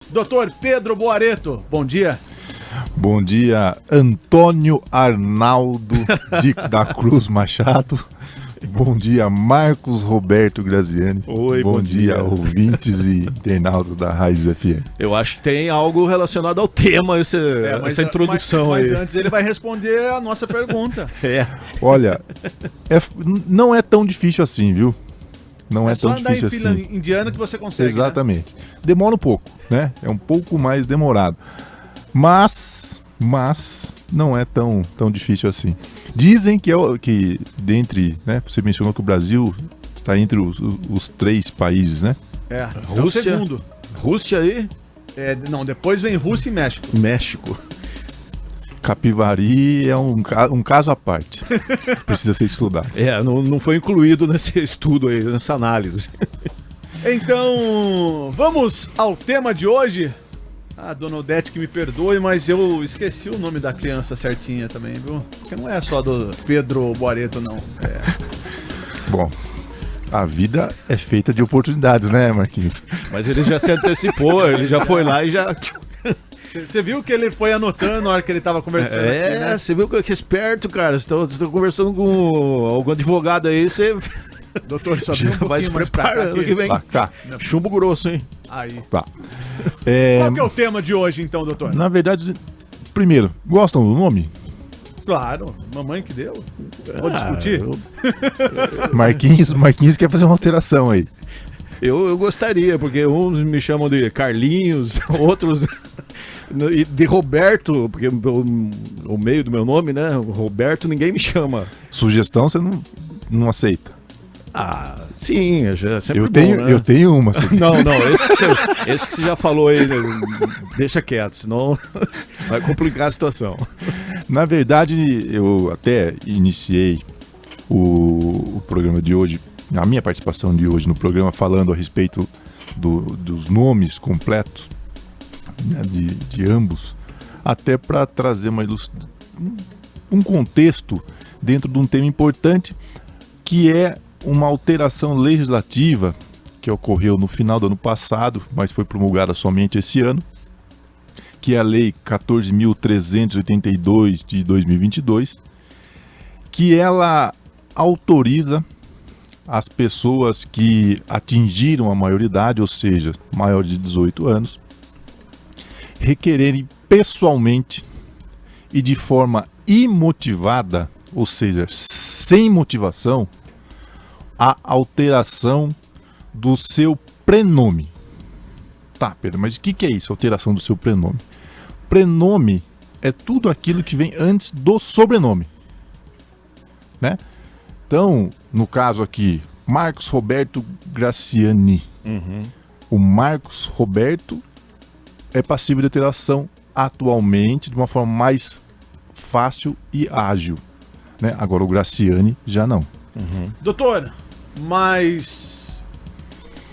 Doutor Pedro Boareto, bom dia. Bom dia, Antônio Arnaldo da Cruz Machado. Bom dia, Marcos Roberto Graziani. Oi, bom dia, ouvintes e internautas da Raiz FM. Eu acho que tem algo relacionado ao tema, essa introdução aí. Mas antes ele vai responder a nossa pergunta. Olha, não é tão difícil assim, viu? Não é tão difícil assim. Só andar em fila indiana que você consegue. Exatamente. Né? Demora um pouco, né? É um pouco mais demorado. Mas não é tão difícil assim. Dizem que dentre, né? Você mencionou que o Brasil está entre os 3 países, né? Rússia, é o segundo. Rússia aí? Não, depois vem Rússia e México. México. Capivari é um caso à parte. Precisa ser estudado. Não foi incluído nesse estudo aí, nessa análise. Então, vamos ao tema de hoje. Dona Odete que me perdoe, mas eu esqueci o nome da criança certinha também, viu? Porque não é só do Pedro Boareto, não. Bom, a vida é feita de oportunidades, né, Marquinhos? Mas ele já se antecipou, ele já foi lá e já... Você viu que ele foi anotando na hora que ele tava conversando aqui, né? Você viu que esperto, cara. Você tá conversando com algum advogado aí, você... Doutor, só já vai se preparando que vem. Chumbo grosso, hein? Aí. Tá. Qual que é o tema de hoje, então, doutor? Na verdade, primeiro, gostam do nome? Claro, mamãe que deu. Vou discutir. Marquinhos quer fazer uma alteração aí. Eu gostaria, porque uns me chamam de Carlinhos, outros de Roberto, porque o meio do meu nome, né? Roberto, ninguém me chama. Sugestão você não aceita? Sim, é sempre né? Eu tenho uma. Não, esse que você já falou aí, deixa quieto, senão vai complicar a situação. Na verdade, eu até iniciei o programa de hoje, a minha participação de hoje no programa, falando a respeito dos nomes completos, né, de ambos, até para trazer um contexto dentro de um tema importante, que é uma alteração legislativa que ocorreu no final do ano passado, mas foi promulgada somente esse ano, que é a Lei 14.382 de 2022, que ela autoriza as pessoas que atingiram a maioridade, ou seja, maior de 18 anos, requererem pessoalmente e de forma imotivada, ou seja, sem motivação, a alteração do seu prenome. Tá, Pedro, mas o que é isso, alteração do seu prenome? Prenome é tudo aquilo que vem antes do sobrenome, né? Então, no caso aqui, Marcos Roberto Graziani. O Marcos Roberto é passível de alteração atualmente de uma forma mais fácil e ágil, né? Agora o Graziani já não. Doutor, mas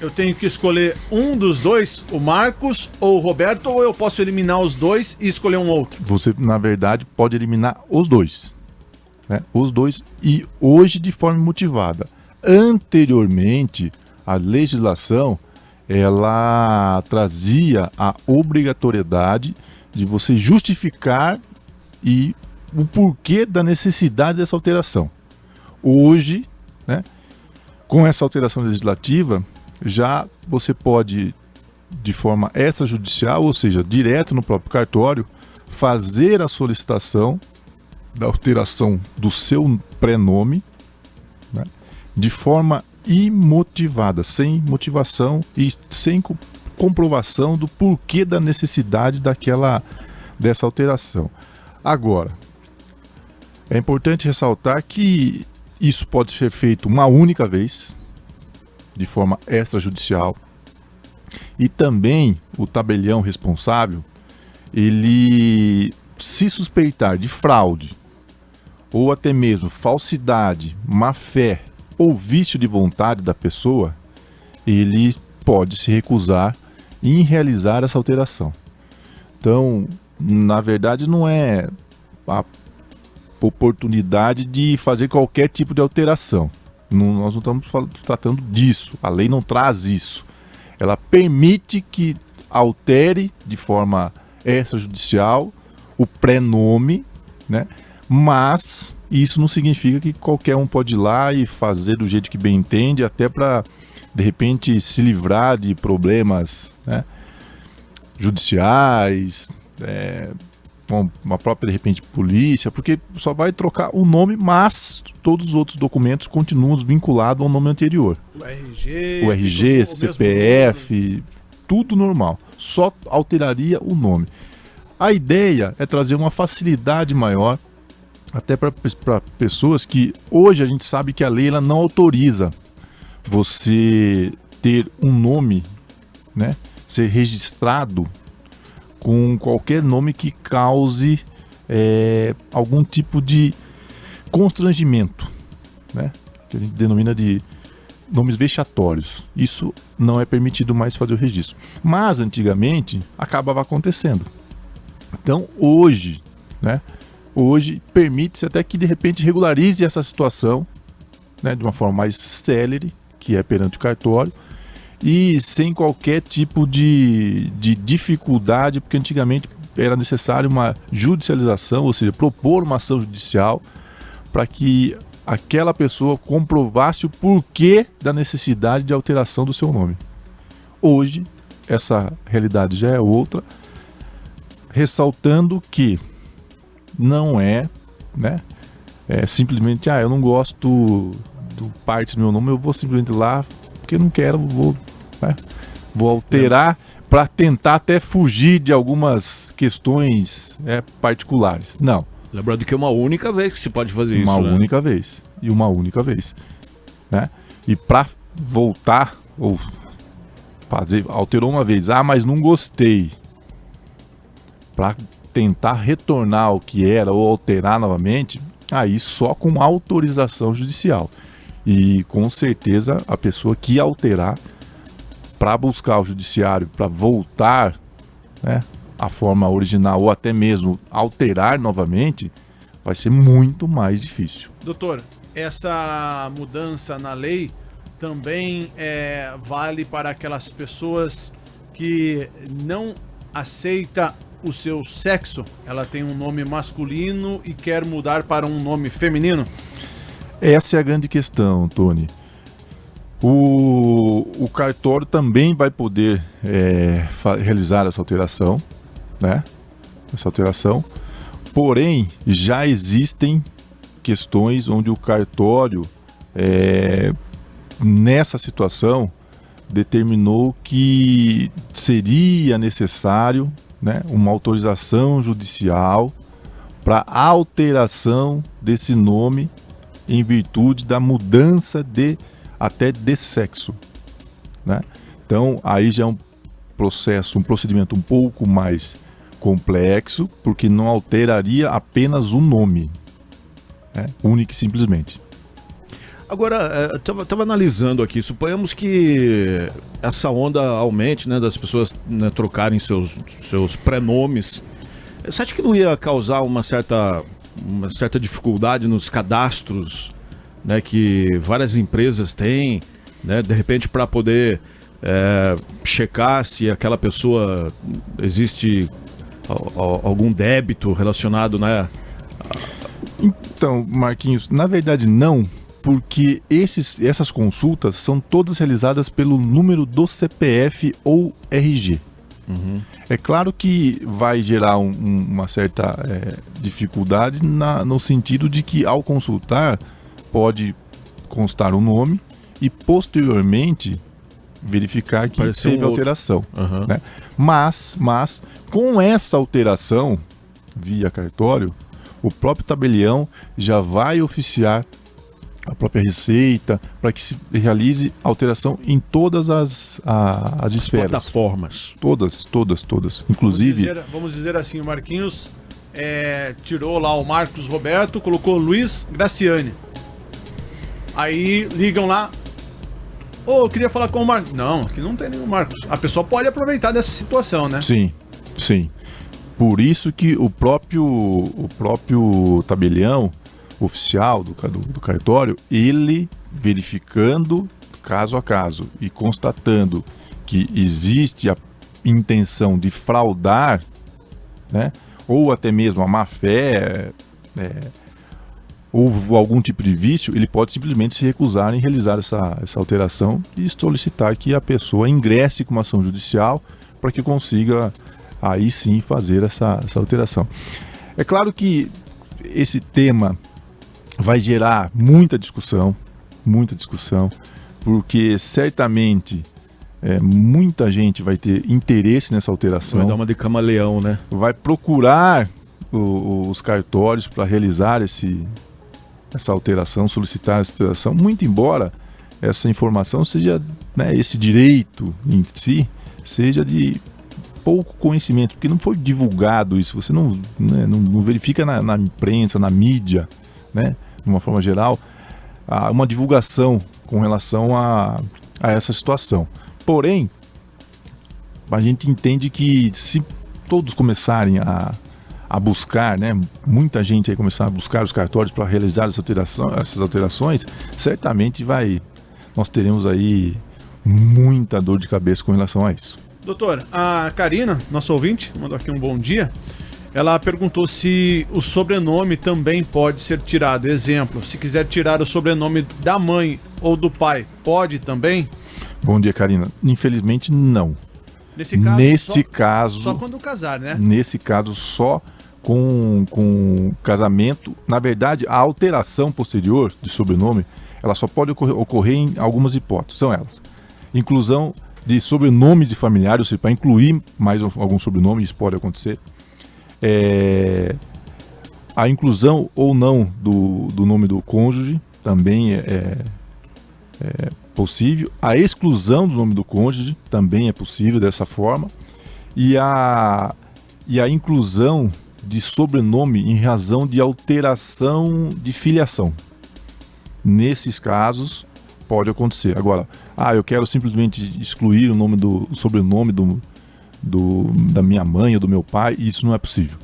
eu tenho que escolher um dos dois, o Marcos ou o Roberto, ou eu posso eliminar os dois e escolher um outro? Você, na verdade, pode eliminar os dois, né? Os dois, e hoje de forma motivada. Anteriormente, a legislação, ela trazia a obrigatoriedade de você justificar e o porquê da necessidade dessa alteração. Hoje, né, com essa alteração legislativa, já você pode, de forma extrajudicial, ou seja, direto no próprio cartório, fazer a solicitação da alteração do seu prenome, né, de forma imotivada, sem motivação e sem comprovação do porquê da necessidade dessa alteração. Agora, é importante ressaltar que isso pode ser feito uma única vez, de forma extrajudicial, e também o tabelião responsável, ele, se suspeitar de fraude, ou até mesmo falsidade, má-fé ou vício de vontade da pessoa, ele pode se recusar em realizar essa alteração. Então, na verdade, não é a oportunidade de fazer qualquer tipo de alteração. Nós não estamos tratando disso. A lei não traz isso. Ela permite que altere de forma extrajudicial o pré-nome, né? Mas isso não significa que qualquer um pode ir lá e fazer do jeito que bem entende, até para, de repente, se livrar de problemas, né, judiciais, com uma própria, de repente, polícia, porque só vai trocar o nome, mas todos os outros documentos continuam vinculados ao nome anterior. O RG, CPF, tudo normal. Só alteraria o nome. A ideia é trazer uma facilidade maior, até para pessoas que hoje a gente sabe que a lei ela não autoriza você ter um nome, né, ser registrado com qualquer nome que cause algum tipo de constrangimento, né, que a gente denomina de nomes vexatórios. Isso não é permitido mais fazer o registro. Mas antigamente acabava acontecendo. Então hoje, né, hoje permite-se até que de repente regularize essa situação, né, de uma forma mais célere, que é perante o cartório, e sem qualquer tipo de dificuldade, porque antigamente era necessário uma judicialização, ou seja, propor uma ação judicial para que aquela pessoa comprovasse o porquê da necessidade de alteração do seu nome. Hoje, essa realidade já é outra, ressaltando que não é, né, simplesmente, eu não gosto do parte do meu nome, eu vou simplesmente lá, porque eu não quero, vou alterar para tentar até fugir de algumas questões particulares. Não. Lembrando que é uma única vez que se pode fazer isso. Uma única vez. E uma única vez. Né? E para voltar, ou fazer, alterou uma vez, mas não gostei. Para tentar retornar ao que era ou alterar novamente, aí só com autorização judicial. E com certeza a pessoa que alterar para buscar o judiciário, para voltar, né, à forma original ou até mesmo alterar novamente, vai ser muito mais difícil. Doutor, essa mudança na lei também vale para aquelas pessoas que não aceitam o seu sexo? Ela tem um nome masculino e quer mudar para um nome feminino? Essa é a grande questão, Tony. O cartório também vai poder realizar essa alteração, né? Essa alteração. Porém, já existem questões onde o cartório, nessa situação, determinou que seria necessário, né, uma autorização judicial para alteração desse nome em virtude da mudança até de sexo, né? Então aí já é um procedimento um pouco mais complexo, porque não alteraria apenas o nome, né? Único e simplesmente. Agora, estava analisando aqui, suponhamos que essa onda aumente, né, das pessoas, né, trocarem seus prenomes. Você acha que não ia causar uma certa dificuldade nos cadastros, né, que várias empresas têm, né, de repente para poder checar se aquela pessoa existe algum débito relacionado, né? Então, Marquinhos, na verdade não, porque essas consultas são todas realizadas pelo número do CPF ou RG. Uhum. É claro que vai gerar uma certa dificuldade no sentido de que ao consultar pode constar o nome e posteriormente verificar que teve alteração. Uhum. Né? Mas com essa alteração via cartório, o próprio tabelião já vai oficiar a própria Receita para que se realize alteração em todas as esferas. Plataformas. Todas. Inclusive... Vamos dizer assim, o Marquinhos tirou lá o Marcos Roberto, colocou Luiz Graciane. Aí ligam lá, eu queria falar com o Marcos. Não, aqui não tem nenhum Marcos. A pessoa pode aproveitar dessa situação, né? Sim. Por isso que o próprio tabelião oficial do cartório, ele verificando caso a caso e constatando que existe intenção de fraudar, né, ou até mesmo a má-fé, ou algum tipo de vício, ele pode simplesmente se recusar em realizar essa alteração e solicitar que a pessoa ingresse com uma ação judicial para que consiga aí sim fazer essa alteração. É claro que esse tema vai gerar muita discussão, porque certamente muita gente vai ter interesse nessa alteração. Vai dar uma de camaleão, né? Vai procurar os cartórios para realizar essa alteração, solicitar essa alteração, muito embora essa informação seja, né, esse direito em si, seja de pouco conhecimento, porque não foi divulgado isso, você não verifica na imprensa, na mídia, né, de uma forma geral, uma divulgação com relação a essa situação. Porém, a gente entende que se todos começarem a buscar, né, muita gente aí começar a buscar os cartórios para realizar essas alterações, certamente nós teremos aí muita dor de cabeça com relação a isso. Doutor, a Karina, nossa ouvinte, mandou aqui um bom dia. Ela perguntou se o sobrenome também pode ser tirado. Exemplo, se quiser tirar o sobrenome da mãe ou do pai, pode também? Bom dia, Karina. Infelizmente, não. Nesse caso, só quando casar, né? Nesse caso, só com casamento. Na verdade, a alteração posterior de sobrenome, ela só pode ocorrer em algumas hipóteses. São elas: inclusão de sobrenome de familiar, ou seja, para incluir mais algum sobrenome, isso pode acontecer. A inclusão ou não do nome do cônjuge também é possível. A exclusão do nome do cônjuge também é possível dessa forma. E a inclusão de sobrenome em razão de alteração de filiação. Nesses casos, pode acontecer. Agora, eu quero simplesmente excluir o sobrenome da minha mãe ou do meu pai, e isso não é possível.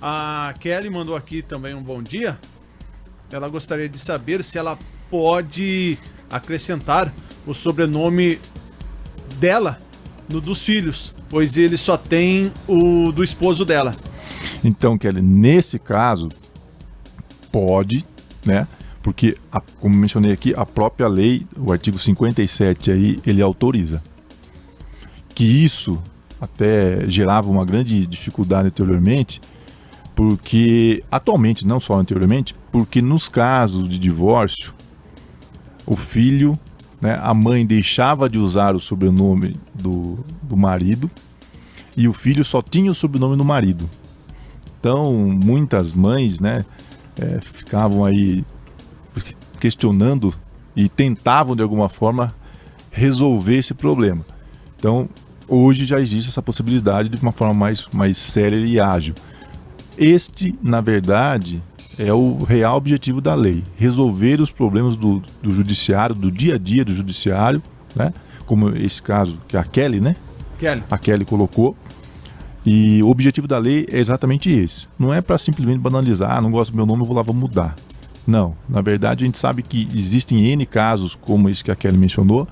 A Kelly mandou aqui também um bom dia. Ela gostaria de saber se ela pode acrescentar o sobrenome dela no dos filhos, pois ele só tem o do esposo dela. Então, Kelly, nesse caso, pode, né? Porque, como mencionei aqui, a própria lei, o artigo 57 aí, ele autoriza. Que isso até gerava uma grande dificuldade anteriormente, porque, atualmente, não só anteriormente, porque nos casos de divórcio, o filho, né, a mãe deixava de usar o sobrenome do marido e o filho só tinha o sobrenome do marido. Então, muitas mães, né, ficavam aí questionando e tentavam, de alguma forma, resolver esse problema. Então, hoje já existe essa possibilidade de uma forma mais séria e ágil. Este, na verdade, é o real objetivo da lei: resolver os problemas do judiciário, do dia a dia do judiciário, né? Como esse caso que a Kelly, né? A Kelly colocou. E o objetivo da lei é exatamente esse. Não é para simplesmente banalizar, não gosto do meu nome, vou mudar. Não, na verdade a gente sabe que existem N casos, como esse que a Kelly mencionou,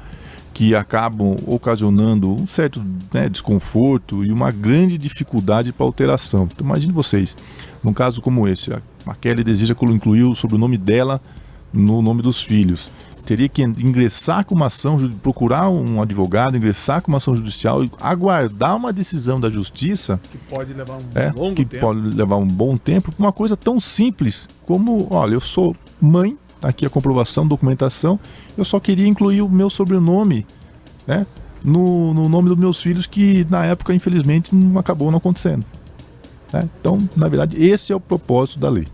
que acabam ocasionando um certo, né, desconforto e uma grande dificuldade para alteração. Então imagine vocês, num caso como esse, a Kelly deseja incluir o sobrenome dela no nome dos filhos. Teria que ingressar com uma ação, procurar um advogado, ingressar com uma ação judicial e aguardar uma decisão da justiça. Que pode levar um tempo. Pode levar um bom tempo, uma coisa tão simples como, olha, eu sou mãe, tá aqui a comprovação, documentação, eu só queria incluir o meu sobrenome, né, no nome dos meus filhos, que na época, infelizmente, acabou não acontecendo. Né? Então, na verdade, esse é o propósito da lei.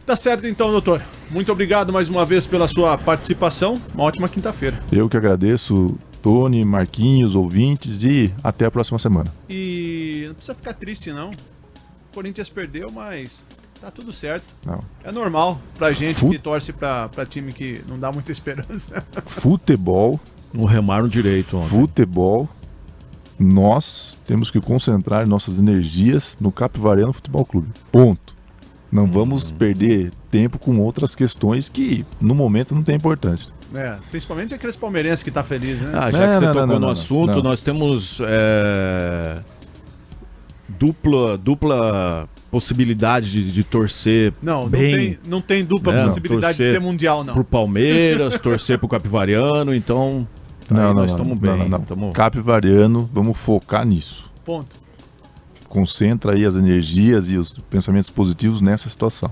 Tá certo então, doutor. Muito obrigado mais uma vez pela sua participação. Uma ótima quinta-feira. Eu que agradeço, Tony, Marquinhos, ouvintes, e até a próxima semana. E não precisa ficar triste, não. O Corinthians perdeu, mas tá tudo certo. Não. É normal pra gente que torce pra time que não dá muita esperança. Futebol. Não remaram direito ontem. Futebol. Nós temos que concentrar nossas energias no Capivariano Futebol Clube. Ponto. Não vamos perder tempo com outras questões que no momento não tem importância. Principalmente aqueles palmeirenses que tá feliz, né? Já que você tocou no assunto, nós temos dupla possibilidade de torcer bem. Não tem dupla possibilidade de ter mundial, não. Pro Palmeiras, torcer pro Capivariano, então nós estamos bem. Não. Capivariano, vamos focar nisso. Ponto. Concentra aí as energias e os pensamentos positivos nessa situação.